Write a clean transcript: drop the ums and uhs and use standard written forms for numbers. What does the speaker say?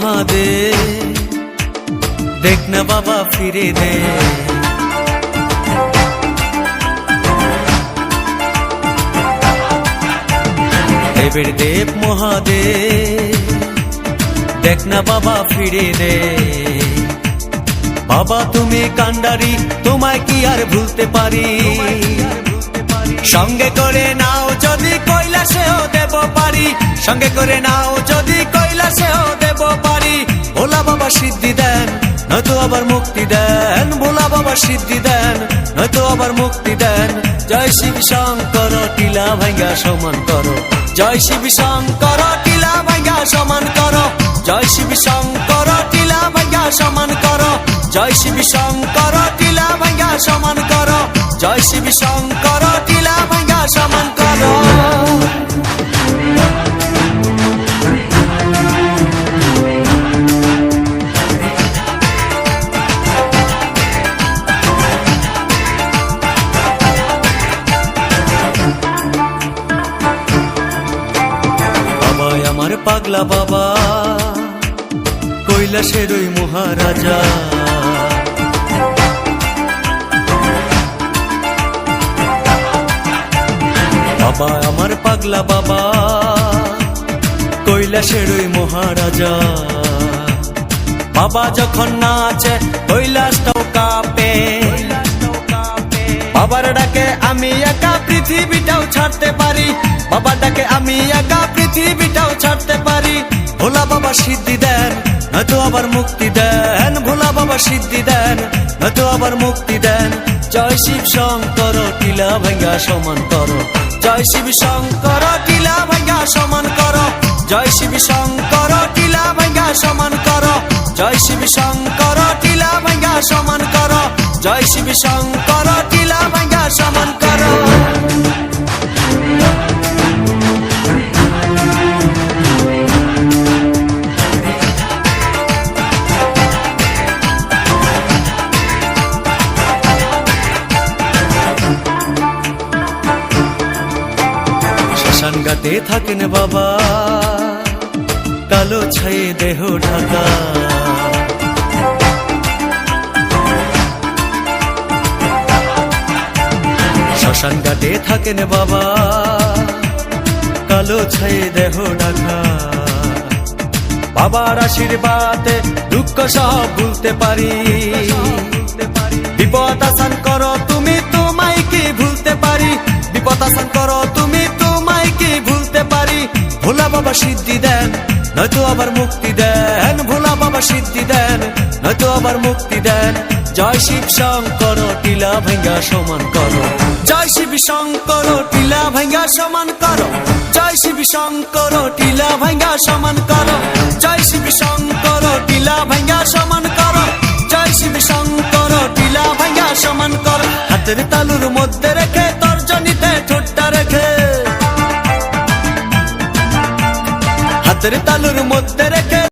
মহাদেব, দেখ না বাবা ফিরে দে। দেবের দেব মহাদেব, দেখ না বাবা ফিরে দে। বাবা তুমি কান্ডারি, তোমায় কি আর ভুলতে পারি? সঙ্গে করে নাও যদি কৈলাসেও দেব পারি, সঙ্গে করে নাও যদি কৈলাসেও দেব পারি। ভোলা বাবা সিদ্ধি দেন, নয়তো আবার মুক্তি দেন। ভোলা বাবা সিদ্ধি দেন, নয়তো আবার মুক্তি দেন। জয় শিব শঙ্কর, টিলা ভাঙ্গা সমান করো। জয় শিব শঙ্কর, টিলা ভাঙ্গা সমান করো। জয় শিব শঙ্কর, টিলা ভাঙ্গা সমান করো। জয় শিব শঙ্কর, টিলা ভাঙ্গা সমান করো। জয় শিব শঙ্কর, টিলা ভাঙ্গা সমান করো। বাবা আমার পাগলা বাবা, কৈলাসের ওই মহারাজা। বাবা আমার পাগলা বাবা, কৈলাসের ওই মহারাজা। বাবা যখন নাচে কৈলাসটাও কাঁপে। বাবার ডাকে আমি একা পৃথিবীটাও ছাড়তে পারি। বাবার ডাকে আমি একা পৃথিবীটাও ছাড়তে পারি। ভোলা বাবা সিদ্ধি দেন, নয়তো আবার মুক্তি দেন। ভোলা বাবা সিদ্ধি দেন, নয়তো আবার মুক্তি দেন। জয় শিব শঙ্কর, টিলা ভাঙ্গা সমান করো। জয় শিব শঙ্কর, টিলা ভাঙ্গা সমান করো। জয় শিব শঙ্কর, টিলা ভাঙ্গা সমান করো। জয় শিব শঙ্কর, টিলা ভাঙ্গা সমান করো। জয় শিব শঙ্কর, টিলা ভাঙ্গা সমান করো। শ্মশান ঘাটে থাকেন বাবা, কালো ছায়ে দেহ ঢাকা। শ্মশান ঘাটে থাকেন বাবা, কালো ছায়ে দেহ ঢাকা। বাবার আশীর্বাদে দুঃখ সব ভুলতে পারি। বিপদ আসান করো তুমি, তোমায় কি ভুলতে পারি? বিপদ আসান করো তুমি, তোমায় কি ভুলতে পারি? ভোলা বাবা সিদ্ধি দেন, নয়তো আবার মুক্তি দেন। ভোলা বাবা সিদ্ধি দেন, নয়তো আবার মুক্তি দেন। জয় শিব শঙ্কর, টিলা ভাঙ্গা সমান করো। জয় শিব শঙ্কর, টিলা ভাঙ্গা সমান করো। জয় শিব শঙ্কর, টিলা ভাঙ্গা সমান করো। জয় শিব শঙ্কর, টিলা ভাঙ্গা সমান করো। জয় শিব শঙ্কর, টিলা ভাঙ্গা সমান করো। হাতের তালুর মধ্যে রেখে তর্জনীতে ঠোঁটটা রেখে, হাতের তালুর মধ্যে রেখে